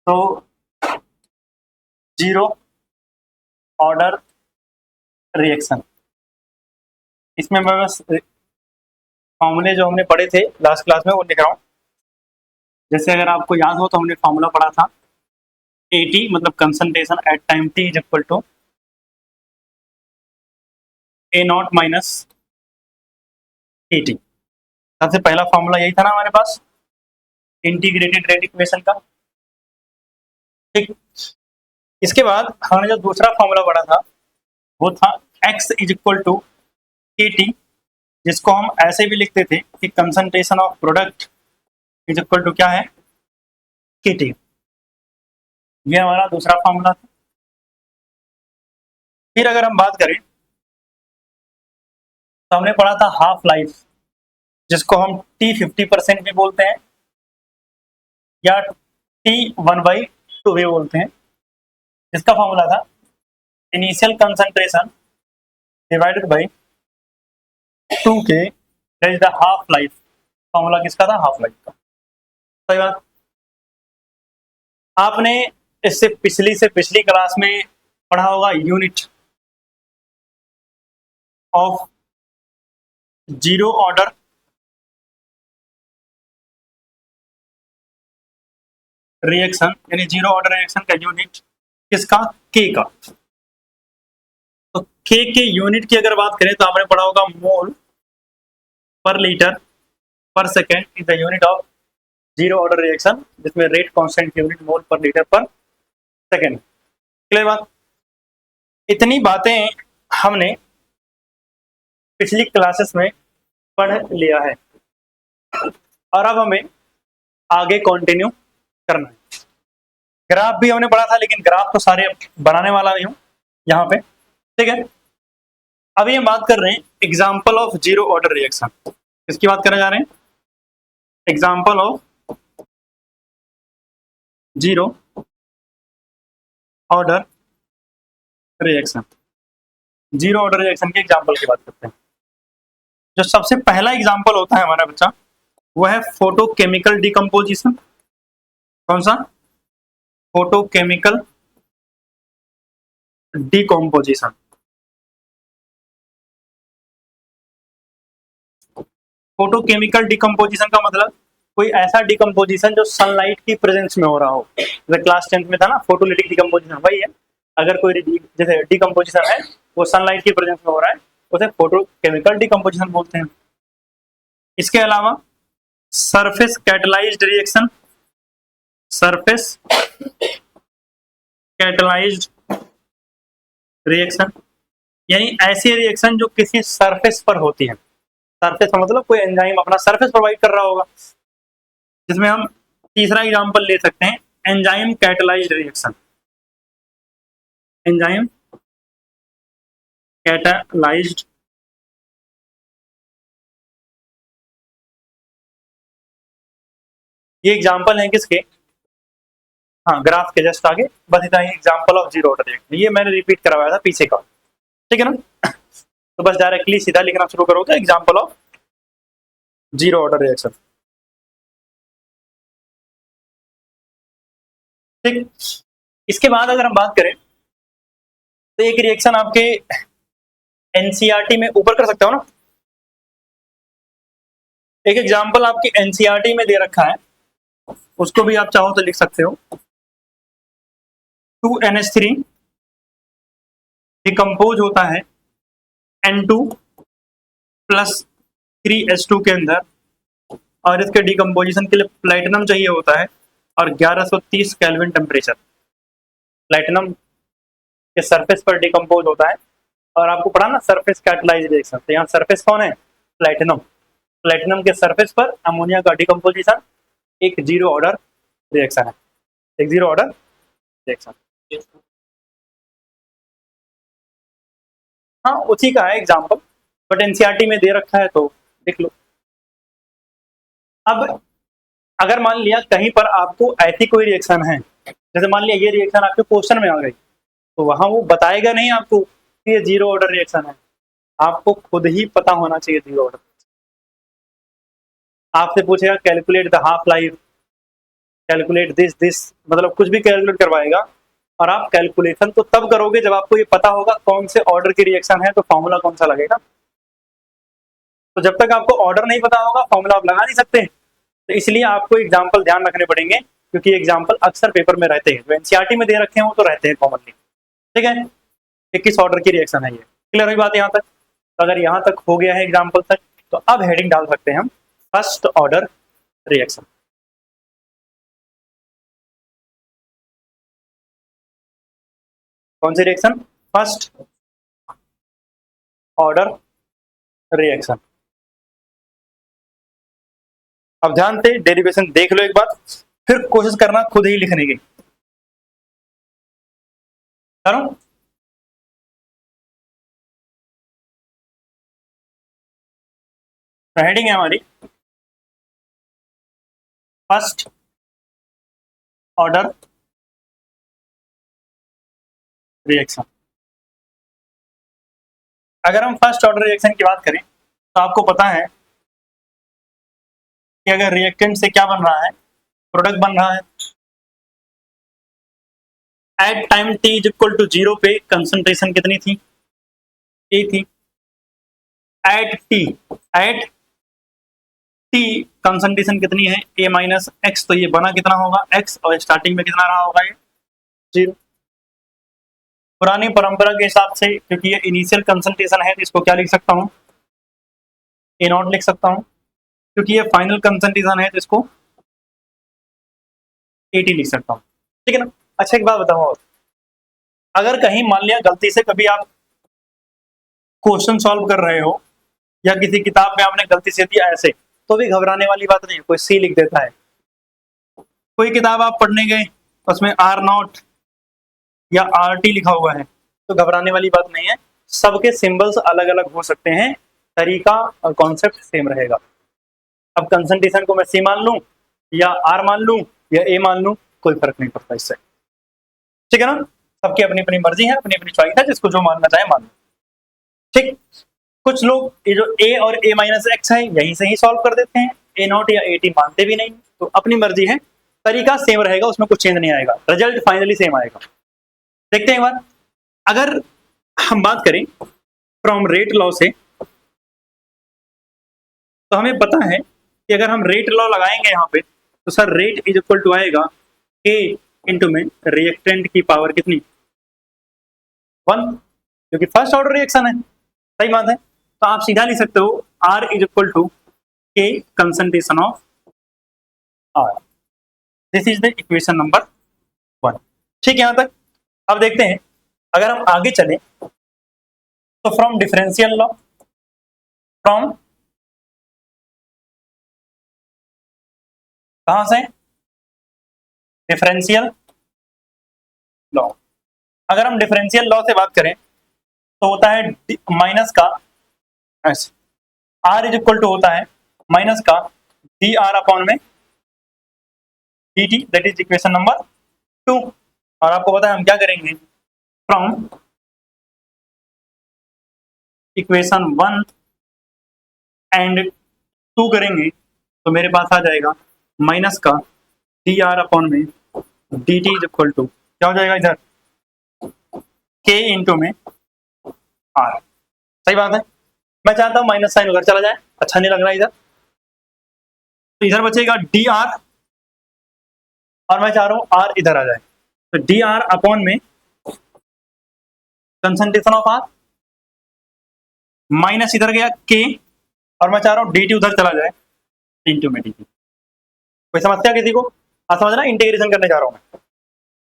तो zero order reaction, इसमें मैं बस फॉर्मूले जो हमने पढ़े थे लास्ट क्लास में वो लिख रहा हूँ। जैसे अगर आपको याद हो तो हमने फॉर्मूला पढ़ा था AT मतलब concentration at time T is equal to A0 minus AT। सबसे पहला फॉर्मूला यही था ना हमारे पास इंटीग्रेटेड रेट इक्वेशन का। ठीक, इसके बाद हमने जो दूसरा फॉर्मूला पढ़ा था वो था x is equal to KT, जिसको हम ऐसे भी लिखते थे कि concentration of product is equal to क्या है KT। ये हमारा दूसरा फॉर्मूला था। फिर अगर हम बात करें तो हमने पढ़ा था हाफ लाइफ, जिसको हम T50% भी बोलते हैं या T1/2 भी बोलते हैं। इसका फॉर्मूला था initial concentration divided by 2K that is the half life. Formula किसका था? हाफ लाइफ का। सही बात। आपने इससे पिछली क्लास में पढ़ा होगा unit of zero order reaction, यानी जीरो ऑर्डर रिएक्शन का यूनिट किसका? के का। तो के यूनिट की अगर बात करें तो आपने पढ़ा होगा मोल पर लीटर पर second is the unit of zero order reaction, जिसमें रेट कांस्टेंट की यूनिट मोल पर लीटर पर सेकेंड। क्लियर बात? इतनी बातें हमने पिछली क्लासेस में पढ़ लिया है और अब हमें आगे कंटिन्यू करना है। ग्राफ भी हमने पढ़ा था, लेकिन ग्राफ तो सारे बनाने वाला नहीं हूं यहाँ पे, ठीक है। अभी हम बात कर रहे हैं example of zero order reaction. किसकी बात करने जा रहे हैं? Example of zero order reaction. Zero order reaction के एग्जाम्पल की बात करते हैं। जो सबसे पहला एग्जाम्पल होता है हमारा बच्चा, वो है फोटोकेमिकल डिकम्पोजिशन। कौन सा? Photochemical decomposition. फोटोकेमिकल डिकम्पोजिशन का मतलब कोई ऐसा डिकम्पोजिशन जो सनलाइट की प्रेजेंस में हो रहा हो। जैसे क्लास 10 में था ना फोटोलिटिक डिकम्पोजिशन, वही है। अगर कोई जैसे डिकम्पोजिशन है वो सनलाइट की प्रेजेंस में हो रहा है, उसे फोटोकेमिकल डिकम्पोजिशन बोलते हैं। इसके अलावा surface catalysed reaction, surface catalysed reaction यानी ऐसी रिएक्शन जो किसी सरफेस पर होती है। सरफेस का मतलब कोई एंजाइम अपना सरफेस प्रोवाइड कर रहा होगा, जिसमें हम तीसरा एग्जांपल ले सकते हैं enzyme catalysed reaction. Enzyme catalysed ये एग्जांपल है किसके? हाँ, ग्राफ के जस्ट आगे। बस इतना ही example of zero order reaction. ये मैंने रिपीट करवाया था पीछे का, ठीक है ना। तो बस डायरेक्टली सीधा लिखना शुरू करोगे example of zero order reaction. ठीक, इसके बाद अगर हम बात करें तो एक रिएक्शन आपके एनसीईआरटी में ऊपर कर सकते हो ना। एक एग्जांपल आपके एनसीईआरटी में दे रखा है, उसको भी आप चाहो तो लिख सकते हो। 2NH3 डिकम्पोज होता है N2 प्लस 3H2 के अंदर, और इसके डिकम्पोजिशन के लिए प्लेटिनम चाहिए होता है और 1130 केल्विन टेम्परेचर। प्लेटिनम के सरफेस पर डिकम्पोज होता है, और आपको पढ़ा ना सरफेस कैटलाइज्ड रिएक्शन, तो यहाँ सरफेस कौन है? प्लेटिनम। प्लेटिनम के सरफेस पर अमोनिया का डिकम्पोजिशन एक जीरो ऑर्डर रिएक्शन है, एक जीरो ऑर्डर रिएक्शन। हाँ, उसी का है एग्जांपल, बट एनसीईआरटी में दे रखा है तो देख लो। अब अगर मान लिया कहीं पर आपको ऐसी कोई रिएक्शन है, जैसे मान लिया ये रिएक्शन आपके क्वेश्चन में आ गई, तो वहां वो बताएगा नहीं आपको कि ये जीरो ऑर्डर रिएक्शन है, आपको खुद ही पता होना चाहिए जीरो ऑर्डर। आपसे पूछेगा calculate the half life, calculate this मतलब कुछ भी कैलकुलेट करवाएगा, और आप कैलकुलेशन तो तब करोगे जब आपको ये पता होगा कौन से ऑर्डर की रिएक्शन है तो फॉर्मूला कौन सा लगेगा। तो जब तक आपको ऑर्डर नहीं पता होगा फॉर्मूला आप लगा नहीं सकते। तो इसलिए आपको एग्जाम्पल ध्यान रखने पड़ेंगे, क्योंकि एग्जाम्पल अक्सर पेपर में रहते हैं, तो एनसीईआरटी में दे रखे हैं वो तो रहते हैं कॉमनली। ठीक है, कि किस ऑर्डर की रिएक्शन है ये। क्लियर हुई बात यहाँ तक? तो अगर यहाँ तक हो गया है एग्जाम्पल तक, तो अब हेडिंग डाल सकते हैं हम फर्स्ट ऑर्डर रिएक्शन। कौन सी रिएक्शन? First order reaction. अब ध्यान से डेरिवेशन देख लो एक बार, फिर कोशिश करना खुद ही लिखने की। करो। हेडिंग है हमारी फर्स्ट ऑर्डर रिएक्शन। अगर हम फर्स्ट ऑर्डर रिएक्शन की बात करें तो आपको पता है कि अगर रिएक्टेंट से क्या बन रहा है, प्रोडक्ट बन रहा है। At time t is equal to 0 पे कंसंट्रेशन कितनी थी? ए थी। एट t कंसंट्रेशन कितनी है? a minus x. तो ये बना कितना होगा? x, और स्टार्टिंग में कितना रहा होगा? ये 0। पुरानी परंपरा के हिसाब से, क्योंकि ये इनिशियल कंसंट्रेशन है, तो इसको क्या लिख सकता हूँ? ए नॉट लिख सकता हूँ। क्योंकि ये फाइनल कंसंट्रेशन है तो इसको एटी लिख सकता हूँ। ठीक है ना? अच्छा एक बात बताओ, अगर कहीं मान लिया गलती से कभी आप क्वेश्चन सॉल्व कर रहे हो या किसी किताब में आपने गलती से दिया ऐसे, तो भी घबराने वाली बात नहीं है, कोई सी लिख देता है। कोई किताब आप पढ़ने गए उसमें आर नॉट या आर टी लिखा हुआ है, तो घबराने वाली बात नहीं है। सबके सिंबल्स अलग अलग हो सकते हैं, तरीका और कॉन्सेप्ट सेम रहेगा। अब कंसंट्रेशन को मैं सी मान लूं या आर मान लूं या ए मान लूं, कोई फर्क नहीं पड़ता इससे। ठीक है ना? सबकी अपनी अपनी मर्जी है, अपनी अपनी चॉइस है, जिसको जो मानना चाहे मान लो। ठीक। कुछ लोग ये जो ए और ए माइनस एक्स है यहीं से ही सॉल्व कर देते हैं, ए नॉट या ए टी मानते भी नहीं, तो अपनी मर्जी है, तरीका सेम रहेगा, उसमें कुछ चेंज नहीं आएगा, रिजल्ट फाइनली सेम आएगा। देखते हैं एक बार, अगर हम बात करें फ्रॉम रेट लॉ से, तो हमें पता है कि अगर हम रेट लॉ लगाएंगे यहाँ पे, तो sir rate is equal to आएगा के इंटू में रिएक्टेंट की पावर कितनी? 1, क्योंकि फर्स्ट ऑर्डर रिएक्शन है। सही बात है। तो आप सीधा लिख सकते हो R इज इक्वल टू के concentration of R। This is the equation number 1। ठीक है यहाँ तक? अब देखते हैं, अगर हम आगे चले तो फ्रॉम डिफरेंशियल लॉ, फ्रॉम कहां से? Differential law. अगर हम डिफरेंशियल लॉ से बात करें तो होता है माइनस का ऐसे, R इज इक्वल टू होता है माइनस का डी आर अपॉन में d T, that is equation number 2। और आपको पता है हम क्या करेंगे, फ्रॉम इक्वेशन 1 एंड 2 करेंगे तो मेरे पास आ जाएगा माइनस का डी आर अपॉन में d t is equal to क्या हो जाएगा इधर? के इंटू में आर। सही बात है। मैं चाहता हूं माइनस साइन उधर चला जाए, अच्छा नहीं लग रहा इधर, तो इधर बचेगा डी आर, और मैं चाह रहा हूं आर इधर आ जाए, तो डी आर अपॉन में कंसंट्रेशन ऑफ आर, माइनस इधर गया के, और मैं चाह रहा हूं डी टी उधर चला जाए इंटू में डी टी। कोई समस्या किसी को? हाँ समझ रहा, इंटीग्रेशन करने जा रहा हूं मैं।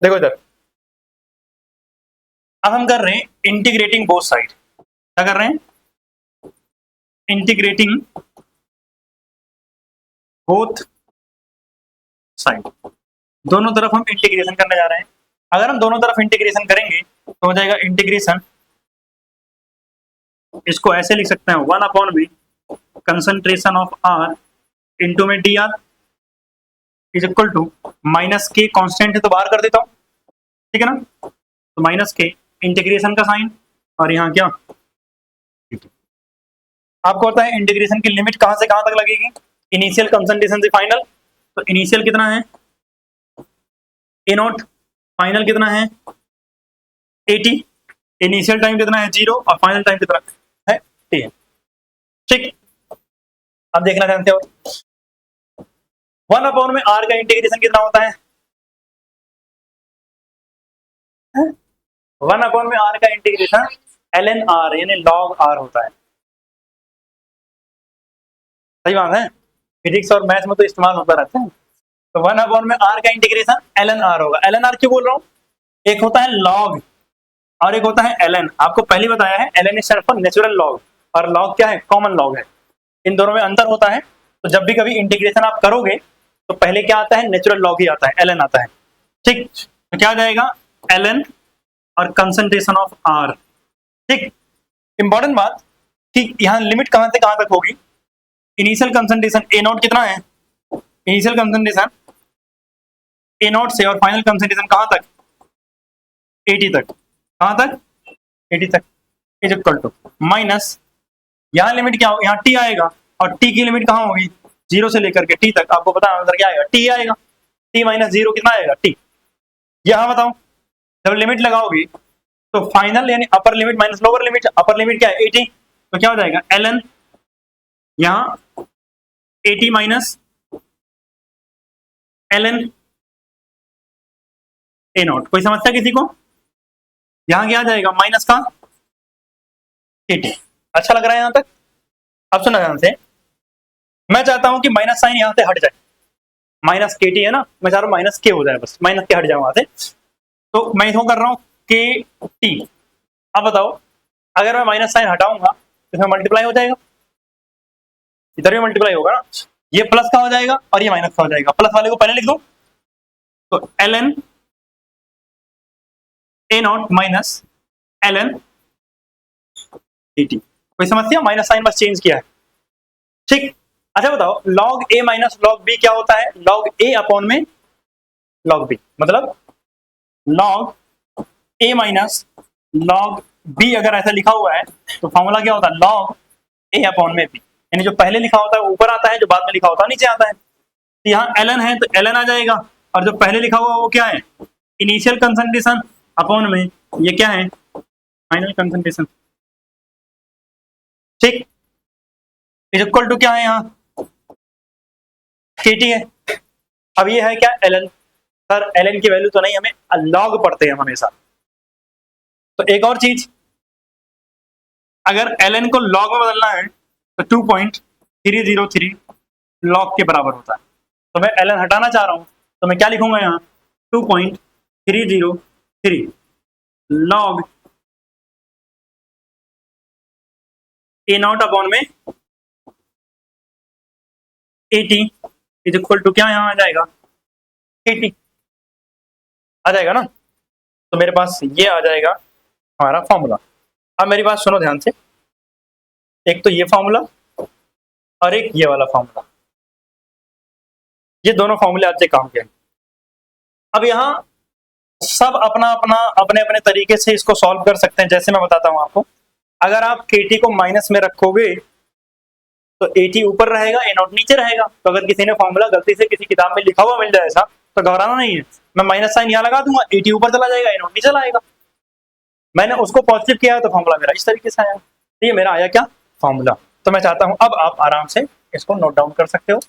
देखो इधर, अब हम कर रहे हैं इंटीग्रेटिंग बोथ साइड। क्या कर रहे हैं? इंटीग्रेटिंग बोथ साइड, दोनों तरफ हम इंटीग्रेशन करने जा रहे हैं। अगर हम दोनों तरफ इंटीग्रेशन करेंगे तो हो जाएगा इंटीग्रेशन, इसको ऐसे लिख सकते हैं 1 अपॉन में कंसंट्रेशन ऑफ आर इंटू में d r is equal to minus k, constant है तो बाहर कर देता हूं। ठीक है ना? तो माइनस के इंटीग्रेशन का साइन, और यहाँ क्या? आपको पता है इंटीग्रेशन की लिमिट कहां से कहां तक लगेगी? इनिशियल कंसंट्रेशन से फाइनल। तो इनिशियल कितना है? ए नॉट फाइनल कितना है 80, इनिशियल टाइम कितना है 0 और फाइनल टाइम कितना है t है। ठीक, अब देखना चाहते हो 1 में r का इंटीग्रेशन कितना होता है 1 में r का इंटीग्रेशन ln r यानी log r होता है। सही बात है, फिजिक्स और मैथ में तो इस्तेमाल होता रहता है। तो 1 में r का इंटीग्रेशन ln r होगा। ln r क्यों बोल रहा हूँ, एक होता है log और एक होता है ln। आपको पहले बताया है ln stand for natural log और log क्या है, कॉमन लॉग है। इन दोनों में अंतर होता है। तो जब भी कभी इंटीग्रेशन आप करोगे तो पहले क्या आता है, नेचुरल लॉग ही आता है, ln आता है। ठीक, तो क्या आ जाएगा ln और कंसंट्रेशन ऑफ r। ठीक, इंपॉर्टेंट बात कि यहाँ लिमिट कहां से कहां तक होगी। इनिशियल कंसंट्रेशन ए नॉट कितना है, इनिशियल कंसंट्रेशन ए नॉट से और फाइनल कंसंट्रेशन कहां तक 80 तक। कहां तक 80 तक इज इक्वल टू माइनस, यहाँ लिमिट क्या होगी, यहाँ टी आएगा और टी की लिमिट कहाँ होगी 0 से लेकर के टी तक। आपको पता है आंसर क्या आएगा, टी आएगा। टी माइनस 0 कितना आएगा टी। यहाँ बताओ जब लिमिट लगाओगी तो फाइनल यानी upper limit minus lower limit, upper limit क्या है 80, तो क्या हो जाएगा ln यहाँ 80 माइनस ln ए नॉट। कोई समस्या किसी को, यहाँ क्या आ जाएगा माइनस का 80। अच्छा लग रहा है यहाँ तक। अब सुना ध्यान से, मैं चाहता हूं कि माइनस साइन यहाँ से हट जाए, माइनस के टी है ना, मैं चाह रहा हूँ माइनस के हो जाए, बस माइनस के हट जाए वहां से। तो मैं इसको कर रहा हूँ के टी। अब बताओ अगर मैं माइनस साइन हटाऊंगा तो इसमें मल्टीप्लाई हो जाएगा, इधर भी मल्टीप्लाई होगा ना, ये प्लस का हो जाएगा और ये माइनस का हो जाएगा। प्लस वाले को पहले लिख दो, तो ln ए नॉट माइनस ln dt। कोई समस्या, माइनस साइन बस चेंज किया है। ठीक, अच्छा बताओ log a minus log b क्या होता है, log a अपॉन में log b, मतलब log a minus log b अगर ऐसा लिखा हुआ है तो फॉर्मूला क्या होता है log a अपॉन में b, यानी जो पहले लिखा होता है ऊपर आता है, जो बाद में लिखा होता है नीचे आता है। तो यहाँ ln है तो ln आ जाएगा और जो पहले लिखा हुआ वो क्या है इनिशियल कंसंट्रेशन अपॉन में ये क्या है फाइनल कंसंट्रेशन। ठीक, इज इक्वल टू क्या है यहाँ kt है। अब ये है क्या ln, सर ln की वैल्यू तो नहीं, हमें log पढ़ते हैं हम हमेशा। तो एक और चीज, अगर ln को log में बदलना है तो 2.303 log के बराबर होता है। तो मैं ln हटाना चाह रहा हूं तो मैं क्या लिखूंगा यहाँ 2.303 log ए नॉट अपॉन में 80 इज इक्वल टू क्या यहाँ आ जाएगा 80 आ जाएगा ना। तो मेरे पास ये आ जाएगा हमारा फॉर्मूला। अब मेरी बात सुनो ध्यान से, एक तो ये फॉर्मूला और एक ये वाला फॉर्मूला, ये दोनों फॉर्मूले आज से काम के। अब यहाँ सब अपना अपना अपने अपने तरीके से इसको सॉल्व कर सकते हैं। जैसे मैं बताता हूँ आपको, अगर आप kt को माइनस में रखोगे तो 80 ऊपर रहेगा ए नॉट नीचे रहेगा। तो अगर किसी ने फॉर्मूला गलती से किसी किताब में लिखा हुआ मिल जाए ऐसा तो घबराना नहीं है, मैं माइनस साइन यहाँ लगा दूंगा 80 ऊपर चला जाएगा ए नॉट नीचे चला आएगा। मैंने उसको पॉजिटिव किया तो फॉर्मूला मेरा इस तरीके से आया। तो ये मेरा आया क्या फॉर्मूला। तो मैं चाहता हूं अब आप आराम से इसको नोट डाउन कर सकते हो।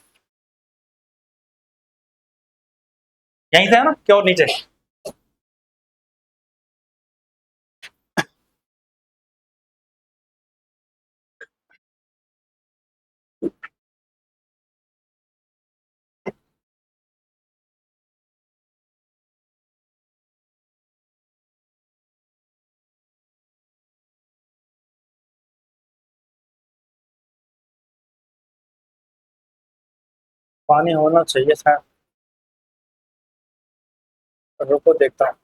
यहीं से है ना क्या और नीचे, पानी होना चाहिए सर, रुको देखता हूँ।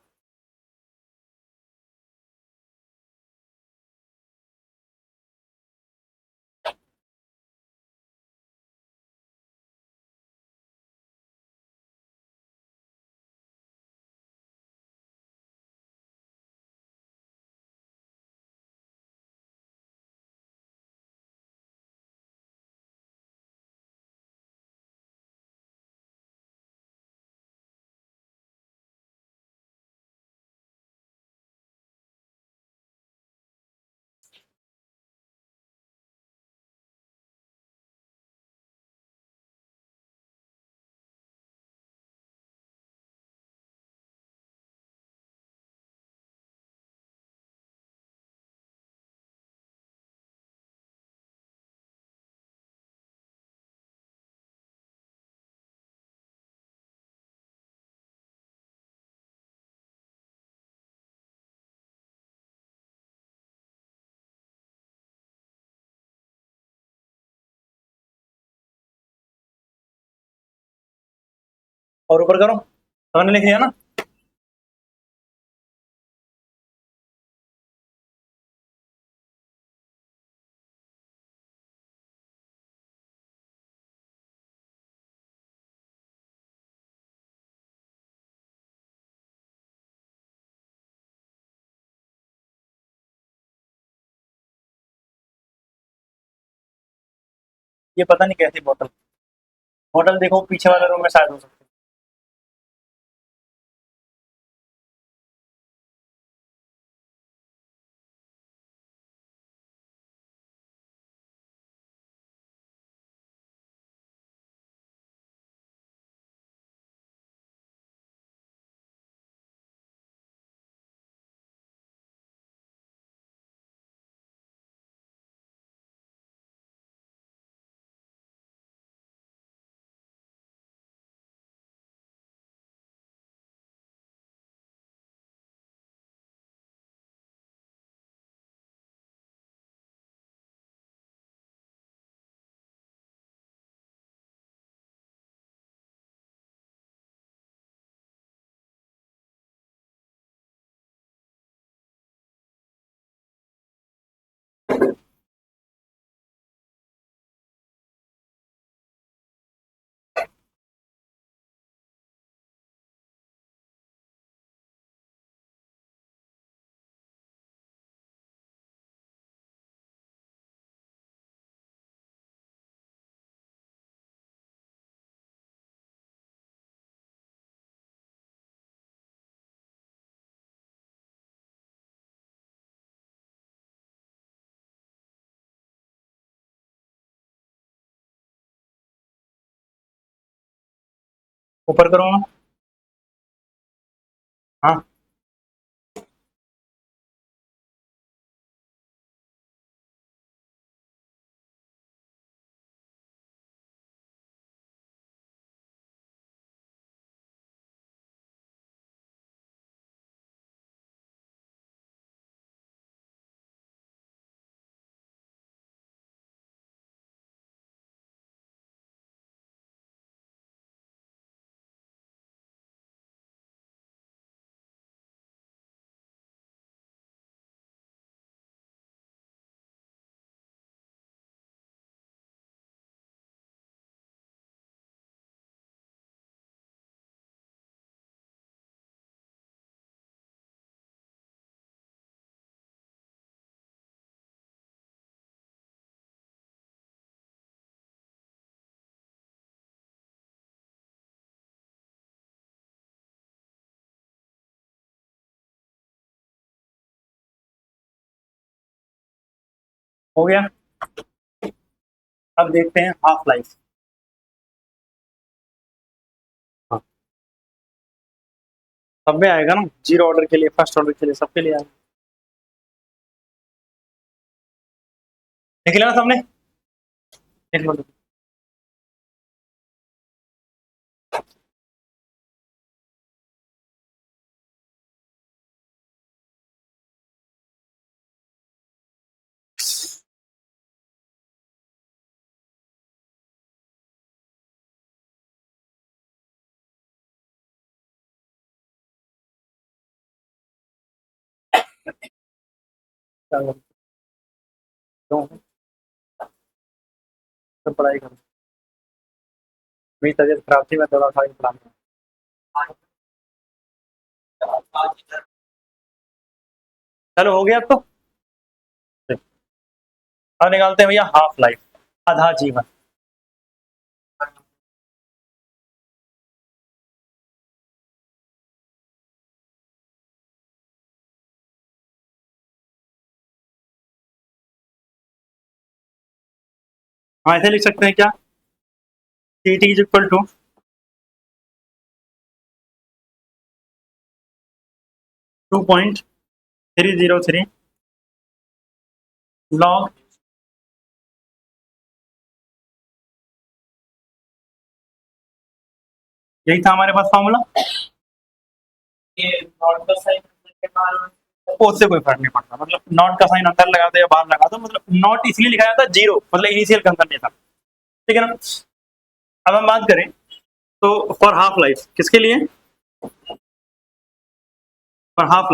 और ऊपर करो, तो मैंने लिख लिया ना। ये पता नहीं कैसी बोतल, बोतल देखो पीछे वाले रूम में शायद हो सकती है। ऊपर करो ना। हाँ हो गया। अब देखते हैं हाफ लाइफ। हाँ सब में आएगा ना, जीरो ऑर्डर के लिए, फर्स्ट ऑर्डर के लिए, सबके लिए आएगा। देख लिया ना सबने, देख लो। चलो तो सब पढ़ाई करो। मेरी तबीयत खराब थी, मैं थोड़ा सा पढ़ा। चलो हो गया अब तो। अब निकालते हैं भैया हाफ लाइफ, आधा जीवन। हाँ ऐसे लिख सकते हैं क्या, t t is equal to 2.303 log, यही था हमारे पास फॉर्मूला। उससे कोई फर्क नहीं पड़ता, मतलब नॉट का साइन अंदर लगा दो या बाहर लगा दो, मतलब नॉट इसलिए लिखा जाता है जीरो, मतलब इनिशियल कंसर्न नहीं था। ठीक है ना। अब हम बात करें तो फॉर हाफ लाइफ किसके लिए, फॉर हाफ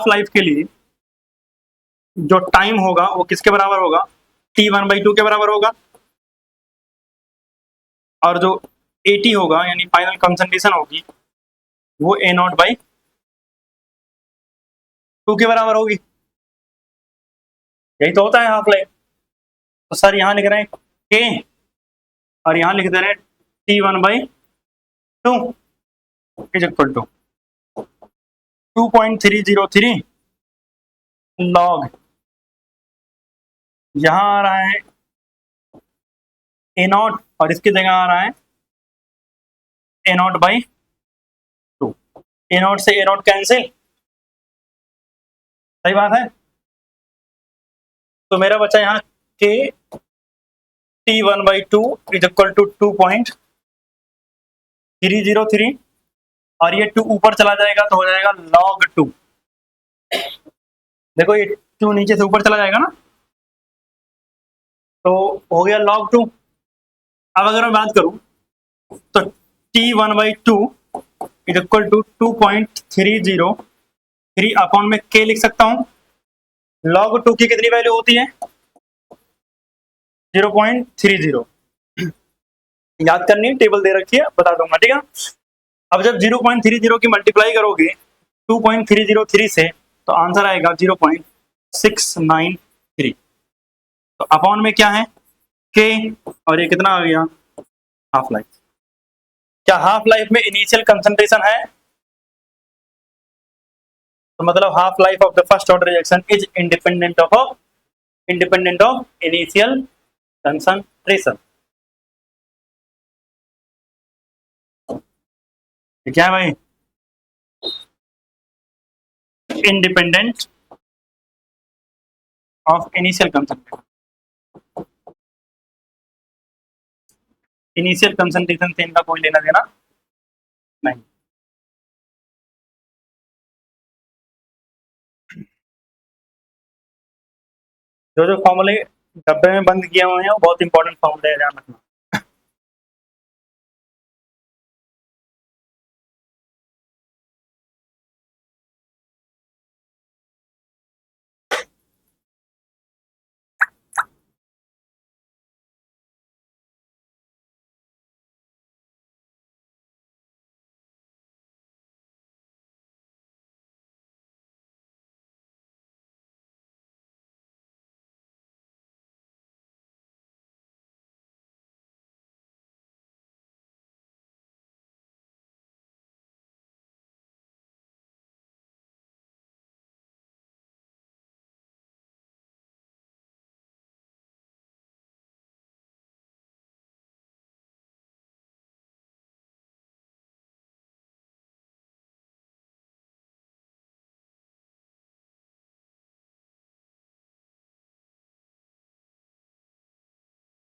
लाइफ के लिए जो टाइम होगा वो किसके बराबर होगा, t1/2 के बराबर होगा, और जो AT होगा यानी फाइनल कंसंट्रेशन होगी वो A0/2 के बराबर होगी। यही तो होता है हाफ लाइफ। तो सर यहाँ लिख रहे हैं K और यहाँ लिख दे रहे हैं t1/2 is equal to 2.303 log, यहाँ आ रहा है A0 और इसकी जगह आ रहा है A0/2। A0 से A0 कैंसिल, सही बात है। तो मेरा बचा यहाँ K t1/2 is equal to 2.303 और ये 2 ऊपर चला जाएगा तो हो जाएगा log 2। देखो ये 2 नीचे से ऊपर चला जाएगा ना, तो हो गया log 2। अब अगर मैं बात करूं तो t1/2 is equal to 2.303 upon में k लिख सकता हूं। log 2 की कितनी वैल्यू होती है, 0.30। याद करनी है, टेबल दे रखी है, बता दूंगा, ठीक है। अब जब 0.30 की मल्टीप्लाई करोगे 2.303 से तो आंसर आएगा 0.693। तो अपॉन में क्या है k और ये कितना आ गया, हाफ लाइफ। क्या हाफ लाइफ में इनिशियल कंसंट्रेशन है, तो मतलब half life of the first order reaction is independent of initial concentration. क्या है भाई, independent of initial concentration. Initial concentration से इनका कोई लेना देना नहीं। जो जो फॉर्मूले डब्बे में बंद किए हुए हैं वो बहुत इंपॉर्टेंट फॉर्मूले है, ध्यान रखना।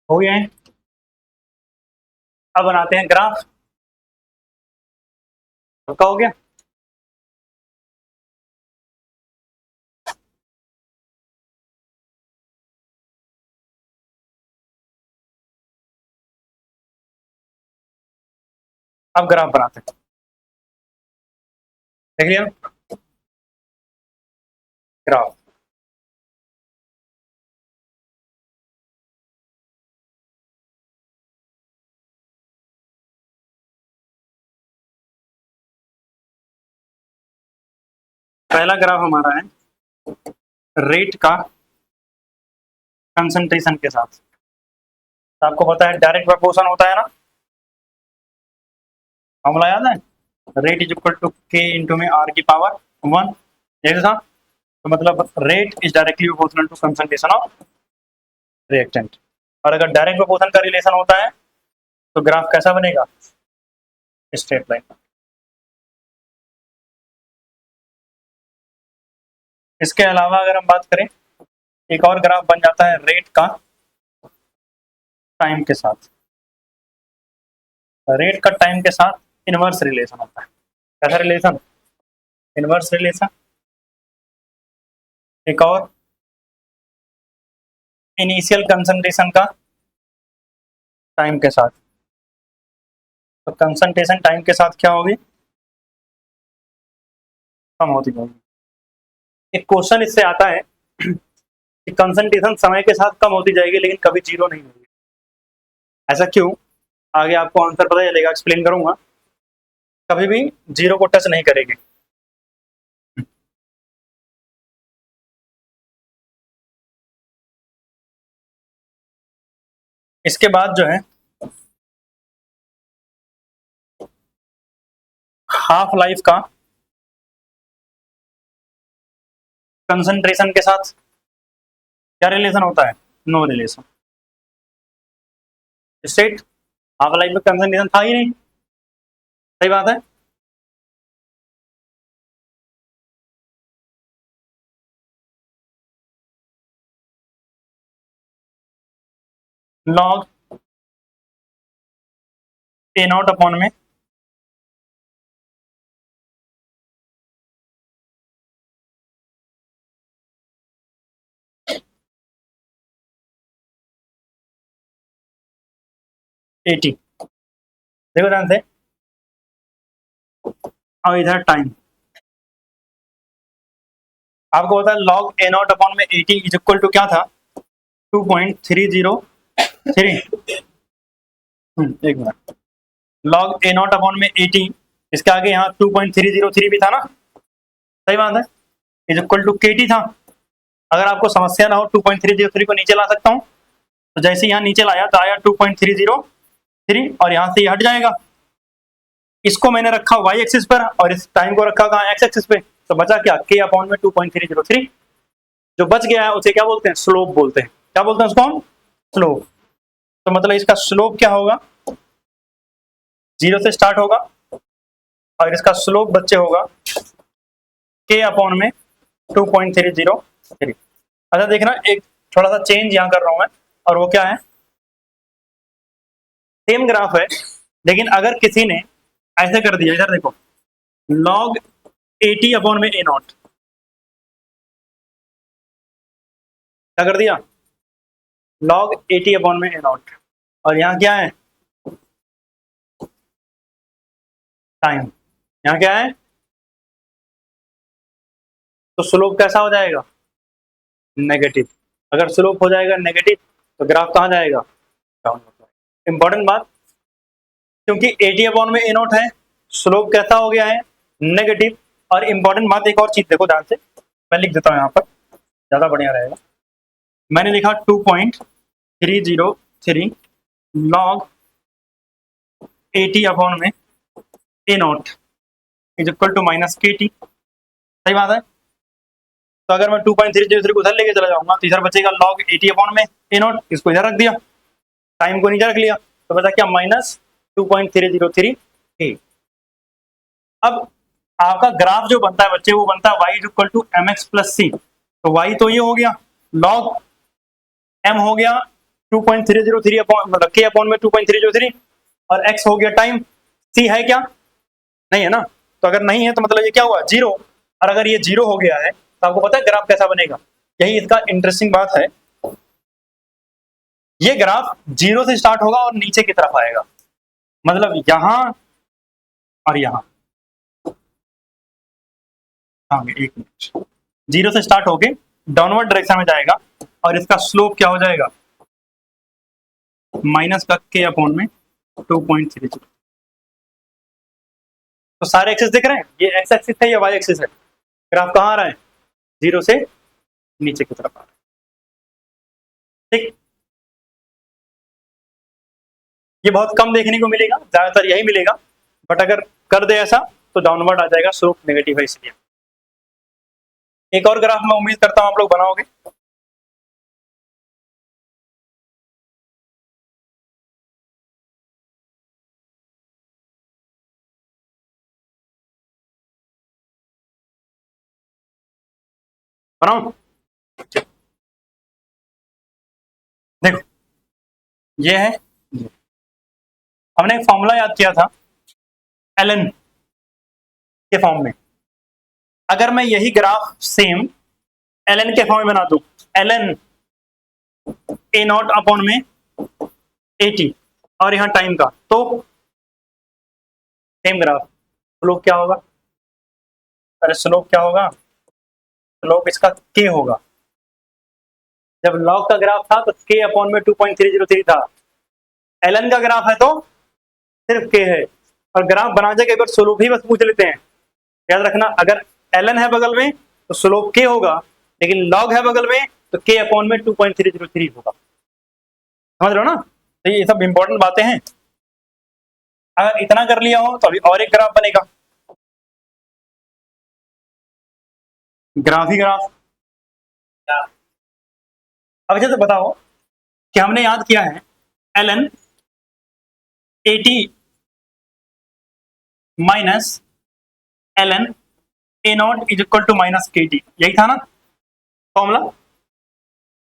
हो गया है। अब बनाते हैं ग्राफ। आपका हो गया। अब ग्राफ बनाते हैं, देख लिया ग्राफ। पहला ग्राफ हमारा है रेट का कंसंट्रेशन के साथ। तो आपको पता है डायरेक्ट प्रोपोर्शन होता है ना, फॉर्मूला याद है, rate is equal to k into में r की पावर 1, यही था। तो मतलब rate is directly proportional to concentration of reactant. और अगर डायरेक्ट प्रोपोर्शन का रिलेशन होता है तो ग्राफ कैसा बनेगा, स्ट्रेट लाइन। इसके अलावा अगर हम बात करें, एक और ग्राफ बन जाता है रेट का टाइम के साथ। रेट का टाइम के साथ इनवर्स रिलेशन होता है। कैसा रिलेशन, इनवर्स रिलेशन। एक और इनिशियल कंसंट्रेशन का टाइम के साथ। तो कंसंट्रेशन टाइम के साथ क्या होगी, कम होती जाएगी। एक क्वेश्चन इससे आता है कि कंसंट्रेशन समय के साथ कम होती जाएगी लेकिन कभी जीरो नहीं होगी, ऐसा क्यों? आगे आपको आंसर पता चलेगा, एक्सप्लेन करूंगा। कभी भी जीरो को टच नहीं करेगी। इसके बाद जो है हाफ लाइफ का कंसंट्रेशन के साथ क्या रिलेशन होता है? No relation. State half life में कंसंट्रेशन था ही नहीं, सही बात है। लॉग ए नॉट अपॉन में एटी, देखो ध्यान से, और इधर टाइम आपको पता है लॉग ए नॉट अपॉन में एटी इज इक्वल टू क्या था, 2.303। एक minute, log a naught upon में एटी, इसके आगे यहाँ 2.303 भी था ना, सही बात है, इज इक्वल टू के टी था। अगर आपको समस्या ना हो 2.303 को नीचे ला सकता हूँ, तो जैसे यहाँ नीचे लाया तो आया 2.303 और यहाँ से हट जाएगा। इसको मैंने रखा y एक्सिस पर और इस टाइम को रखा कहाँ, x एक्सिस पे, तो बचा क्या, k अपॉन में 2.303। जो बच गया है उसे क्या बोलते हैं, स्लोप बोलते हैं। क्या बोलते हैं उसको हम, स्लोप। तो मतलब इसका स्लोप क्या होगा, जीरो से स्टार्ट होगा और इसका स्लोप बच्चे होगा k अपॉन में 2.303। अच्छा देखना, एक थोड़ा सा चेंज यहाँ कर रहा हूं मैं, और वो क्या है, सेम ग्राफ है लेकिन अगर किसी ने ऐसे कर दिया, इधर देखो, log 80 अपॉन में ए नॉट, क्या कर दिया, log 80 अपॉन में ए नॉट, और यहाँ क्या है, टाइम, यहाँ क्या है, तो स्लोप कैसा हो जाएगा, नेगेटिव। अगर स्लोप हो जाएगा नेगेटिव तो ग्राफ कहाँ जाएगा, डाउन। इंपॉर्टेंट बात, क्योंकि 80 अपॉन में ए नॉट है, स्लोप कैसा हो गया है, नेगेटिव। और इंपॉर्टेंट बात एक और चीज देखो ध्यान से, मैं लिख देता हूँ यहाँ पर, ज्यादा बढ़िया रहेगा। मैंने लिखा 2.303 लॉग 80 अपॉन में A naught is equal to minus k t, सही बात है। तो अगर मैं 2.303 को इधर लेके चला जाऊंगा तो इधर बचेगा log 80 अपॉन में ए नॉट, इसको इधर रख दिया, टाइम को नीचे रख लिया, तो बचा क्या, माइनस 2.303 ए। अब आपका ग्राफ जो बनता है बच्चे, वो बनता है y is equal to m x plus c. तो y तो ये हो गया, log m हो गया 2.303 अपॉन, मतलब k अपॉन में 2.303, और x हो गया टाइम, c है क्या, नहीं है ना। तो अगर नहीं है तो मतलब ये क्या हुआ, जीरो। और अगर ये जीरो हो गया है तो आपको पता है ग्राफ कैसा बनेगा, यही इसका इंटरेस्टिंग बात है। ये ग्राफ जीरो से स्टार्ट होगा और नीचे की तरफ आएगा, मतलब यहां और यहां। हाँ एक मिनट, जीरो से स्टार्ट होके डाउनवर्ड डायरेक्शन में जाएगा और इसका स्लोप क्या हो जाएगा, माइनस का के अपॉन में 2.30। तो सारे एक्सिस दिख रहे हैं, ये एक्स एक्सिस है या वाई एक्सिस है, ग्राफ कहाँ आ रहा है, जीरो से नीचे की तरफ आ रहा है, ठीक। ये बहुत कम देखने को मिलेगा, ज्यादातर यही मिलेगा, बट अगर कर दे ऐसा तो डाउनवर्ड आ जाएगा, स्लोप नेगेटिव है इसलिए। एक और ग्राफ मैं उम्मीद करता हूं आप लोग बनाओगे। बनाओ, देखो ये है, हमने एक फॉर्मूला याद किया था एलन के फॉर्म में। अगर मैं यही ग्राफ सेम एलन के फॉर्म में बना दूं, एलन ए नॉट अपॉन में 80 और यहाँ टाइम का, तो सेम ग्राफ, स्लोप क्या होगा? अरे स्लोप क्या होगा? स्लोप इसका के होगा। जब लॉग का ग्राफ था तो के अपॉन में 2.303 था। एलन का ग्राफ है तो सिर्फ के है, और ग्राफ बनाने के बाद स्लोप ही बस पूछ लेते हैं। याद रखना, अगर एलन है बगल में तो स्लोप के होगा, लेकिन लॉग है बगल में तो के अपॉन में 2.303 होगा। समझ रहे हो ना? तो ये सब इंपॉर्टेंट बातें हैं। अगर इतना कर लिया हो तो अभी और एक ग्राफ बनेगा, ग्राफ ही ग्राफ। अब जैसे बताओ कि हमने याद किया है ln 80 minus ln a naught is equal to minus k t, यही था ना फॉर्मूला?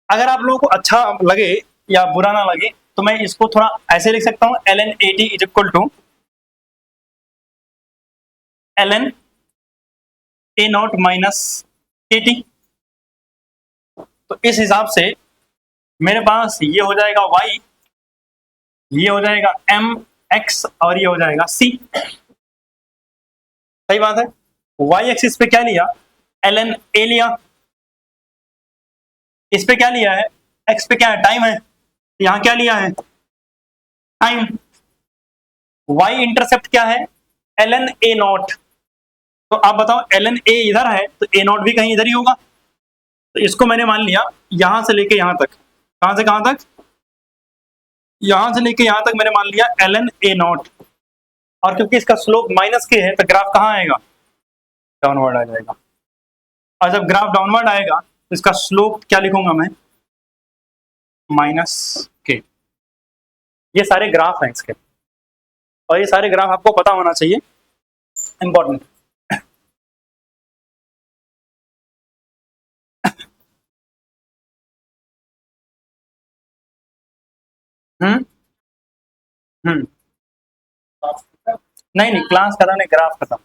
अगर आप लोगों को अच्छा लगे या बुरा ना लगे तो मैं इसको थोड़ा ऐसे लिख सकता हूं, ln a t is equal to ln a naught minus k t. तो इस हिसाब से मेरे पास ये हो जाएगा y, ये हो जाएगा m x और ये हो जाएगा c। सही बात है। y एक्सिस पे क्या लिया? ln a लिया। इस पे क्या लिया है? x पे क्या है? टाइम है। यहां क्या लिया है? टाइम। y इंटरसेप्ट क्या है? ln a not. तो आप बताओ ln a इधर है तो a नॉट भी कहीं इधर ही होगा। तो इसको मैंने मान लिया यहां से लेके यहां तक। कहां से कहां तक? यहां से लेके यहां तक मैंने मान लिया ln a नॉट। और क्योंकि इसका स्लोप माइनस के है तो ग्राफ कहां आएगा? डाउनवर्ड आ जाएगा। और जब ग्राफ डाउनवर्ड आएगा तो इसका स्लोप क्या लिखूंगा मैं? माइनस के। ये सारे ग्राफ हैं इसके, और ये सारे ग्राफ आपको पता होना चाहिए, इंपॉर्टेंट। हम्म हम्म नहीं नहीं, क्लास खत्म नहीं, ग्राफ खत्म।